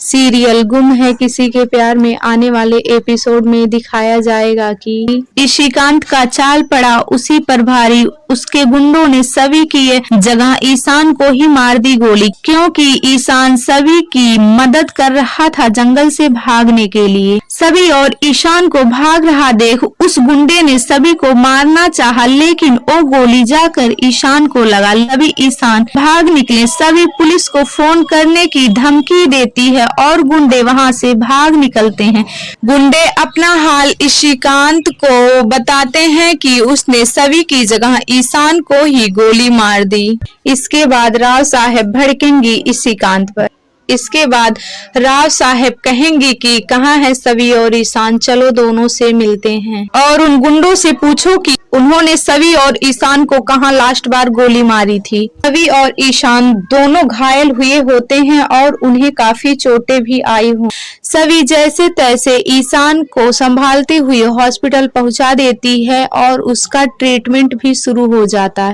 Serial गुम है किसी के प्यार में आने वाले एपिसोड में दिखाया जाएगा कि ईशिकांत का चाल पड़ा उसी पर भारी। उसके गुंडों ने सभी की जगह ईशान को ही मार दी गोली, क्योंकि ईशान सभी की मदद कर रहा था जंगल से भागने के लिए। सभी और ईशान को भाग रहा देख उस गुंडे ने सभी को मारना चाहा, लेकिन वो गोली जाकर ईशान को लगा। तभी ईशान भाग निकले। सभी पुलिस को फोन करने की धमकी देती है और गुंडे वहां से भाग निकलते हैं। गुंडे अपना हाल ईशिकांत को बताते हैं कि उसने सभी की जगह ईशान को ही गोली मार दी। इसके बाद राव साहब भड़केंगी ईशिकांत पर। इसके बाद राव साहब कहेंगे कि कहाँ है सभी और ईशान, चलो दोनों से मिलते हैं और उन गुंडों से पूछो कि उन्होंने सभी और ईशान को कहाँ लास्ट बार गोली मारी थी। सभी और ईशान दोनों घायल हुए होते हैं और उन्हें काफी चोटें भी आई हों। सभी जैसे तैसे ईशान को संभालते हुए हॉस्पिटल पहुंचा देती है और उसका ट्रीटमेंट भी शुरू हो जाता है।